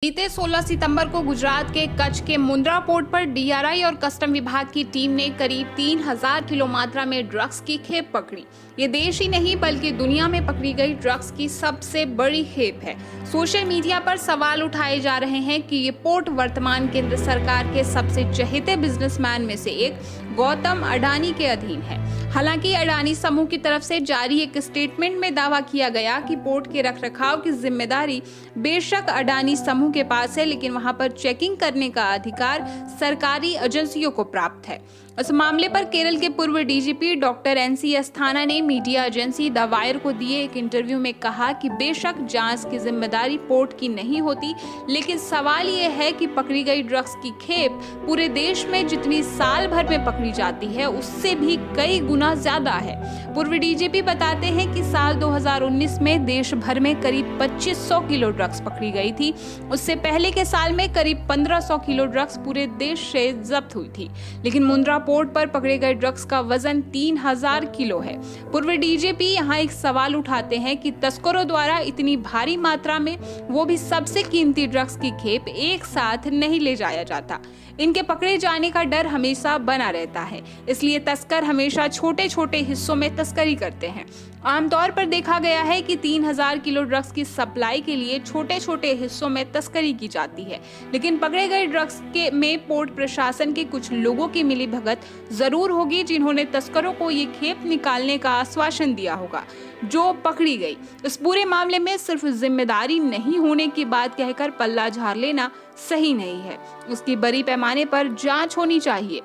बीते 16 सितंबर को गुजरात के कच्छ के मुंद्रा पोर्ट पर डीआरआई और कस्टम विभाग की टीम ने करीब 3000 किलो मात्रा में ड्रग्स की खेप पकड़ी। ये देश ही नहीं बल्कि दुनिया में पकड़ी गई ड्रग्स की सबसे बड़ी खेप है। सोशल मीडिया पर सवाल उठाए जा रहे हैं कि ये पोर्ट वर्तमान केंद्र सरकार के सबसे चहेते बिजनेसमैन में से एक गौतम अडानी के अधीन है। हालांकि अडानी समूह की तरफ से जारी एक स्टेटमेंट में दावा किया गया कि पोर्ट के रखरखाव की जिम्मेदारी बेशक अडानी समूह के पास है, लेकिन वहां पर चेकिंग करने का अधिकार सरकारी एजेंसियों को प्राप्त है। इस मामले पर केरल के पूर्व डीजीपी डॉक्टर एनसी अस्थाना ने मीडिया एजेंसी द वायर को दिए एक इंटरव्यू में कहा कि बेशक जांच की जिम्मेदारी पोर्ट की नहीं होती, लेकिन सवाल ये है कि पकड़ी गई ड्रग्स की खेप पूरे देश में जितनी साल भर में पकड़ी जाती है उससे भी कई गुना ज्यादा है। पूर्व डीजीपी बताते हैं कि साल 2019 में देश भर में करीब 2500 किलो ड्रग्स पकड़ी गई थी। उससे पहले के साल में करीब 1500 किलो ड्रग्स पूरे देश से जब्त हुई थी, लेकिन मुंद्रा पोर्ट पर पकड़े गए ड्रग्स का वजन 3000 किलो है। पूर्व डीजीपी यहाँ एक सवाल उठाते हैं कि तस्करों द्वारा इतनी भारी मात्रा में, वो भी सबसे कीमती ड्रग्स की खेप एक साथ नहीं ले जाया जाता। इनके पकड़े जाने का डर हमेशा बना रहता है, इसलिए तस्कर हमेशा छोटे छोटे हिस्सों में तस्करी करते हैं। आमतौर पर देखा गया है कि 3000 किलो ड्रग्स की सप्लाई के लिए छोटे छोटे हिस्सों में तस्करी की जाती है, लेकिन पकड़े गए ड्रग्स के में पोर्ट प्रशासन के कुछ लोगों की मिलीभगत जरूर होगी, जिन्होंने तस्करों को ये खेप निकालने का आश्वासन दिया होगा जो पकड़ी गई। इस पूरे मामले में सिर्फ जिम्मेदारी नहीं होने की बात कहकर पल्ला झाड़ लेना सही नहीं है। उसकी बड़ी पैमाने पर जांच होनी चाहिए।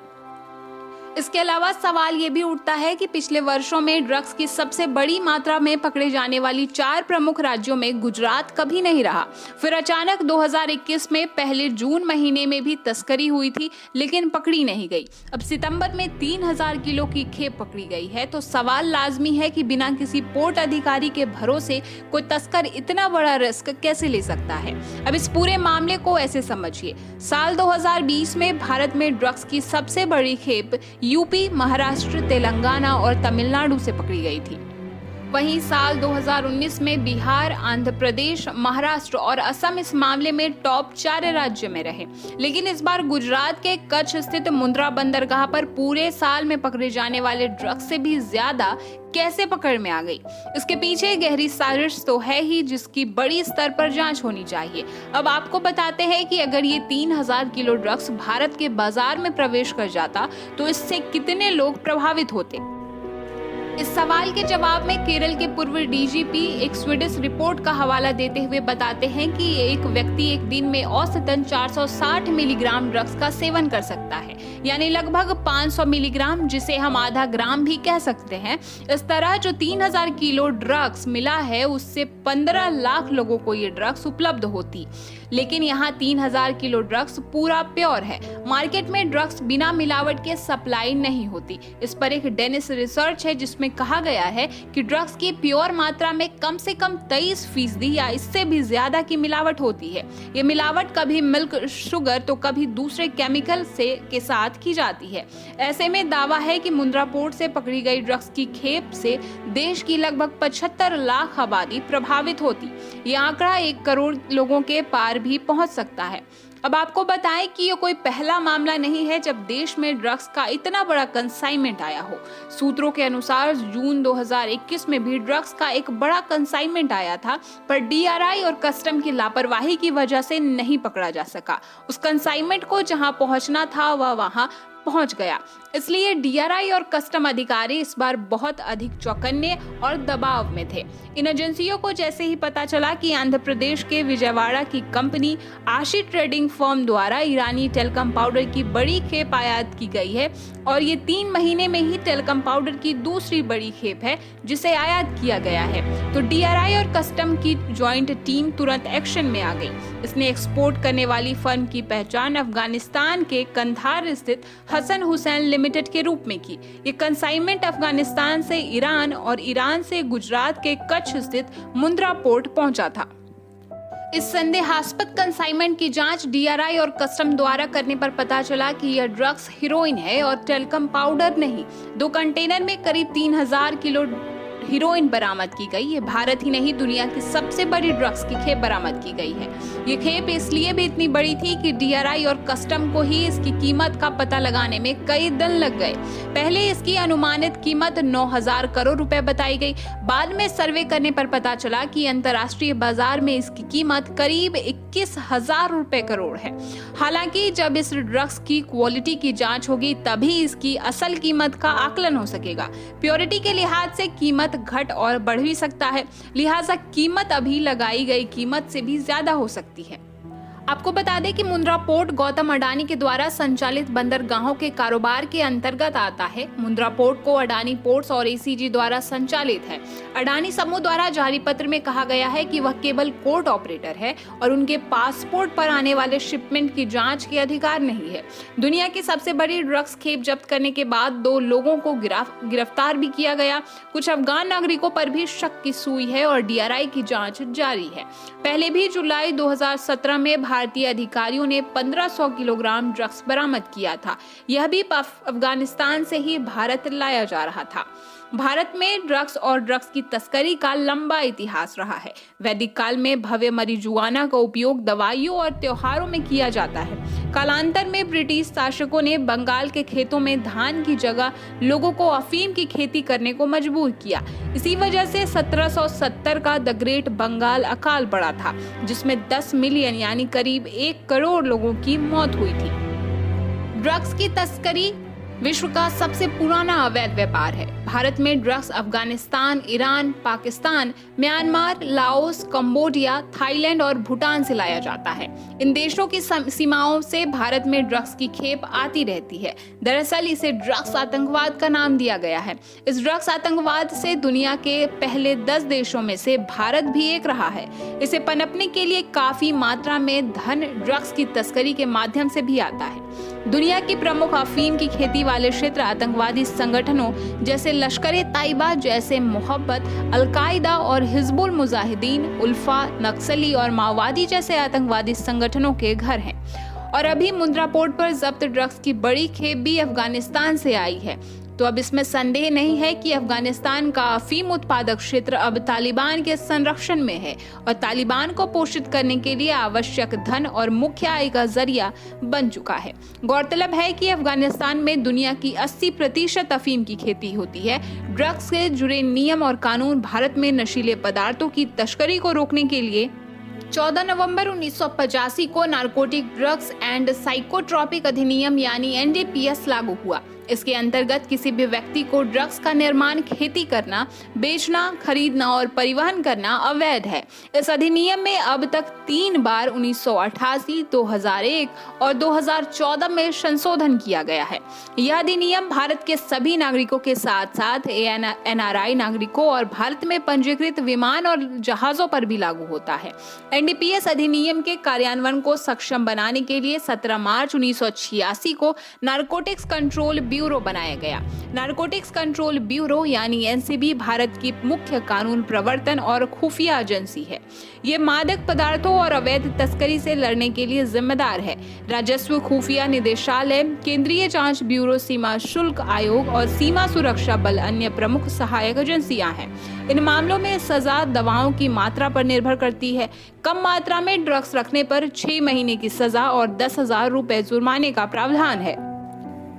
इसके अलावा सवाल ये भी उठता है कि पिछले वर्षों में ड्रग्स की सबसे बड़ी मात्रा में पकड़े जाने वाली 4 प्रमुख राज्यों में गुजरात कभी नहीं रहा। फिर अचानक 2021 में पहले जून महीने में भी तस्करी हुई थी, लेकिन पकड़ी नहीं गई। अब सितंबर में 3000 किलो की खेप पकड़ी गई है, तो सवाल लाजमी है कि बिना किसी पोर्ट अधिकारी के भरोसे कोई तस्कर इतना बड़ा रिस्क कैसे ले सकता है। अब इस पूरे मामले को ऐसे समझिए, साल 2020 में भारत में ड्रग्स की सबसे बड़ी खेप यूपी, महाराष्ट्र, तेलंगाना और तमिलनाडु से पकड़ी गई थी। वहीं साल 2019 में बिहार, आंध्र प्रदेश, महाराष्ट्र और असम इस मामले में टॉप 4 राज्य में रहे। लेकिन इस बार गुजरात के कच्छ स्थित मुंद्रा बंदरगाह पर पूरे साल में पकड़े जाने वाले ड्रग्स से भी ज्यादा कैसे पकड़ में आ गई? इसके पीछे गहरी साजिश तो है ही, जिसकी बड़ी स्तर पर जांच होनी चाहिए। अब आपको बताते हैं कि अगर ये 3000 किलो ड्रग्स भारत के बाजार में प्रवेश कर जाता तो इससे कितने लोग प्रभावित होते। इस सवाल के जवाब में केरल के पूर्व डीजीपी एक स्वीडिश रिपोर्ट का हवाला देते हुए बताते हैं कि एक व्यक्ति एक दिन में औसतन 460 मिलीग्राम ड्रग्स का सेवन कर सकता है, यानी लगभग 500 मिलीग्राम, जिसे हम आधा ग्राम भी कह सकते हैं। इस तरह जो 3000 किलो ड्रग्स मिला है, उससे 15 लाख लोगों को ये ड्रग्स उपलब्ध होती। लेकिन यहाँ 3000 किलो ड्रग्स पूरा प्योर है। मार्केट में ड्रग्स बिना मिलावट के सप्लाई नहीं होती। इस पर एक डेनिस रिसर्च है जिसमें कहा गया है कि ड्रग्स की प्योर मात्रा में कम से कम 23% या इससे भी ज्यादा की मिलावट होती है। ये मिलावट कभी मिल्क शुगर तो कभी दूसरे केमिकल के साथ की जाती है। ऐसे में दावा है कि मुंद्रा पोर्ट से पकड़ी गई ड्रग्स की खेप से देश की लगभग 75 लाख आबादी प्रभावित होती। ये आंकड़ा 1 करोड़ लोगों के पार भी पहुंच सकता है। अब आपको बताएं कि ये कोई पहला मामला नहीं है जब देश में ड्रग्स का इतना बड़ा कंसाइनमेंट आया हो। सूत्रों के अनुसार जून 2021 में भी ड्रग्स का एक बड़ा कंसाइनमेंट आया था, पर डीआरआई और कस्टम की लापरवाही की वजह से नहीं पकड़ा जा सका। उस कंसाइनमेंट को जहां पहुंचना था वह वहां पहुंच गया। इसलिए डीआरआई और कस्टम अधिकारी इस बार बहुत अधिक चौकन्ने और दबाव में थे। इन एजेंसियों को जैसे ही पता चला कि आंध्र प्रदेश के विजयवाड़ा की कंपनी आशी ट्रेडिंग फर्म द्वारा ईरानी टेल्कम पाउडर की बड़ी खेप आयात की गई है, और ये 3 महीने में ही टेल्कम पाउडर की दूसरी बड़ी खेप है जिसे आयात किया गया है, तो डीआरआई और कस्टम की ज्वाइंट टीम तुरंत एक्शन में आ गई। इसने एक्सपोर्ट करने वाली फर्म की पहचान अफगानिस्तान के कंधार स्थित हसन हुसैन लिमिटेड के रूप में की। ये कंसाइनमेंट अफगानिस्तान से ईरान और ईरान से गुजरात के कच्छ स्थित मुंद्रा पोर्ट पहुंचा था। इस संदेहास्पद कंसाइनमेंट की जांच डीआरआई और कस्टम द्वारा करने पर पता चला कि यह ड्रग्स हीरोइन है और टेल्कम पाउडर नहीं। 2 कंटेनर में करीब 3000 किलो हेरोइन बरामद की गई। ये भारत ही नहीं दुनिया की सबसे बड़ी ड्रग्स की खेप बरामद की गई है। ये खेप इसलिए भी इतनी बड़ी थी कि DRI और कस्टम को ही इसकी कीमत का पता लगाने में कई दिन लग गए। पहले इसकी अनुमानित कीमत 9,000 करोड़ रुपए बताई गई। बाद में सर्वे करने पर पता चला कि अंतर्राष्ट्रीय बाजार में इसकी कीमत करीब 21,000 रुपए करोड़ है। हालांकि जब इस ड्रग्स की क्वालिटी की जांच होगी तभी इसकी असल कीमत का आकलन हो सकेगा। प्योरिटी के लिहाज से कीमत घट और बढ़ भी सकता है, लिहाजा कीमत अभी लगाई गई कीमत से भी ज्यादा हो सकती है। आपको बता दें कि मुंद्रा पोर्ट गौतम अडानी के द्वारा संचालित बंदरगाहों के कारोबार के अंतर्गत आता है। मुंद्रा पोर्ट को अडानी पोर्ट्स और ACG द्वारा संचालित है। अडानी समूह द्वारा जारी पत्र में कहा गया है कि वह केवल पोर्ट ऑपरेटर है और उनके पासपोर्ट पर आने वाले शिपमेंट की जांच के अधिकार नहीं है। दुनिया की सबसे बड़ी ड्रग्स खेप जब्त करने के बाद 2 लोगों को गिरफ्तार भी किया गया। कुछ अफगान नागरिकों पर भी शक की सुई है और DRI की जांच जारी है। पहले भी जुलाई 2017 में भारतीय अधिकारियों ने 1500 किलोग्राम ड्रग्स बरामद किया था। यह भी अफगानिस्तान से ही भारत लाया जा रहा था। भारत में ड्रग्स और ड्रग्स की तस्करी का लंबा इतिहास रहा है। वैदिक काल में भव्य marijuana का उपयोग दवाइयों और त्योहारों में किया जाता है। कालांतर में ब्रिटिश शासकों ने बंगाल के खेतों में धान की जगह लोगों को अफीम की खेती करने को मजबूर किया। इसी वजह से 1770 का द ग्रेट बंगाल अकाल पड़ा था, जिसमें 10 मिलियन यानी करीब 1 करोड़ लोगों की मौत हुई थी। ड्रग्स की तस्करी विश्व का सबसे पुराना अवैध व्यापार है। भारत में drugs Afghanistan, Iran, Pakistan, Myanmar, Laos, Cambodia, Thailand और भूटान से लाया जाता है। इन देशों की सीमाओं से भारत में ड्रग्स की खेप आती रहती है। दरअसल इसे ड्रग्स आतंकवाद का नाम दिया गया है। इस ड्रग्स आतंकवाद से दुनिया के पहले 10 देशों में से भारत भी एक रहा है। इसे पनपने के लिए काफी मात्रा में धन ड्रग्स की तस्करी के माध्यम से भी आता है। दुनिया की प्रमुख अफीम की खेती वाले क्षेत्र आतंकवादी संगठनों जैसे लश्कर-ए-तैयबा, जैसे मोहब्बत, अल-कायदा और हिजबुल मुजाहिदीन, उल्फा, नक्सली और माओवादी जैसे आतंकवादी संगठनों के घर हैं। और अभी मुंद्रा पोर्ट पर जब्त ड्रग्स की बड़ी खेप भी अफगानिस्तान से आई है। तो अब इसमें संदेह नहीं है कि अफगानिस्तान का अफीम उत्पादक क्षेत्र अब तालिबान के संरक्षण में है और तालिबान को पोषित करने के लिए आवश्यक धन और मुख्य आय का जरिया बन चुका है। गौरतलब है कि अफगानिस्तान में दुनिया की 80% अफीम की खेती होती है। ड्रग्स से जुड़े नियम और कानून भारत में नशीले पदार्थों की तस्करी को रोकने के लिए 14 नवंबर 1985 को नारकोटिक ड्रग्स एंड साइकोट्रॉपिक अधिनियम यानी NDPS लागू हुआ। इसके अंतर्गत किसी भी व्यक्ति को ड्रग्स का निर्माण, खेती करना, बेचना, खरीदना और परिवहन करना अवैध है। इस अधिनियम में अब तक 3 बार 1988, 2001 और 2014 में संशोधन किया गया है। यह अधिनियम भारत के सभी नागरिकों के साथ साथ NRI नागरिकों और भारत में पंजीकृत विमान और जहाजों पर भी लागू होता है। NDPS अधिनियम के कार्यान्वयन को सक्षम बनाने के लिए 17 मार्च 1986 को नारकोटिक्स कंट्रोल ब्यूरो बनाया गया। नारकोटिक्स कंट्रोल ब्यूरो यानी NCB भारत की मुख्य कानून प्रवर्तन और खुफिया एजेंसी है। ये मादक पदार्थों और अवैध तस्करी से लड़ने के लिए जिम्मेदार है। राजस्व खुफिया निदेशालय, केंद्रीय जांच ब्यूरो, सीमा शुल्क आयोग और सीमा सुरक्षा बल अन्य प्रमुख सहायक एजेंसियां हैं। इन मामलों में सजा दवाओं की मात्रा पर निर्भर करती है। कम मात्रा में ड्रग्स रखने पर 6 महीने की सजा और 10,000 रुपए जुर्माने का प्रावधान है।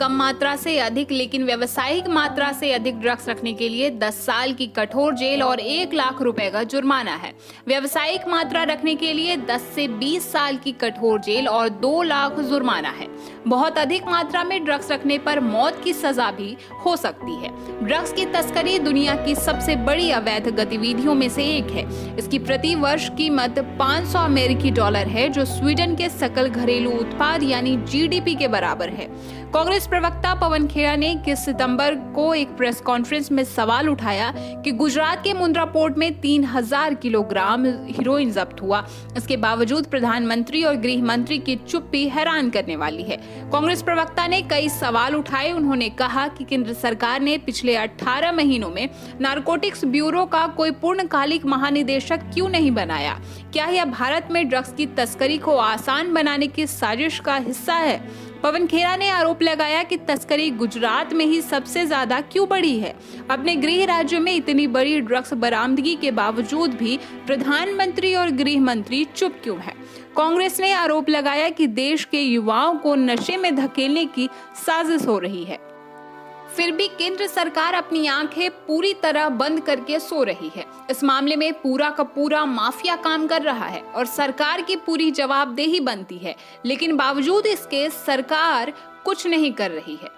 कम मात्रा से अधिक लेकिन व्यावसायिक मात्रा से अधिक ड्रग्स रखने के लिए 10 साल की कठोर जेल और 1 लाख रुपए का जुर्माना है। व्यावसायिक मात्रा रखने के लिए 10 से 20 साल की कठोर जेल और 2 लाख जुर्माना है। बहुत अधिक मात्रा में ड्रग्स रखने पर मौत की सजा भी हो सकती है। ड्रग्स की तस्करी दुनिया की सबसे बड़ी अवैध गतिविधियों में से एक है। इसकी प्रति वर्ष कीमत $500 अमेरिकी है, जो स्वीडन के सकल घरेलू उत्पाद यानी GDP के बराबर है। कांग्रेस प्रवक्ता पवन खेड़ा ने 21 सितंबर को एक प्रेस कॉन्फ्रेंस में सवाल उठाया कि गुजरात के मुंद्रा पोर्ट में 3000 किलोग्राम हेरोइन जब्त हुआ। इसके बावजूद प्रधानमंत्री और गृह मंत्री की चुप्पी हैरान करने वाली है। कांग्रेस प्रवक्ता ने कई सवाल उठाए। उन्होंने कहा कि केंद्र सरकार ने पिछले 18 महीनों में नारकोटिक्स ब्यूरो का कोई पूर्णकालिक महानिदेशक क्यों नहीं बनाया? क्या यह भारत में ड्रग्स की तस्करी को आसान बनाने की साजिश का हिस्सा है? पवन खेरा ने आरोप लगाया कि तस्करी गुजरात में ही सबसे ज्यादा क्यों बढ़ी है। अपने गृह राज्य में इतनी बड़ी ड्रग्स बरामदगी के बावजूद भी प्रधानमंत्री और गृह मंत्री चुप क्यों है? कांग्रेस ने आरोप लगाया कि देश के युवाओं को नशे में धकेलने की साजिश हो रही है। फिर भी केंद्र सरकार अपनी आंखें पूरी तरह बंद करके सो रही है। इस मामले में पूरा का पूरा माफिया काम कर रहा है और सरकार की पूरी जवाबदेही बनती है, लेकिन बावजूद इसके सरकार कुछ नहीं कर रही है।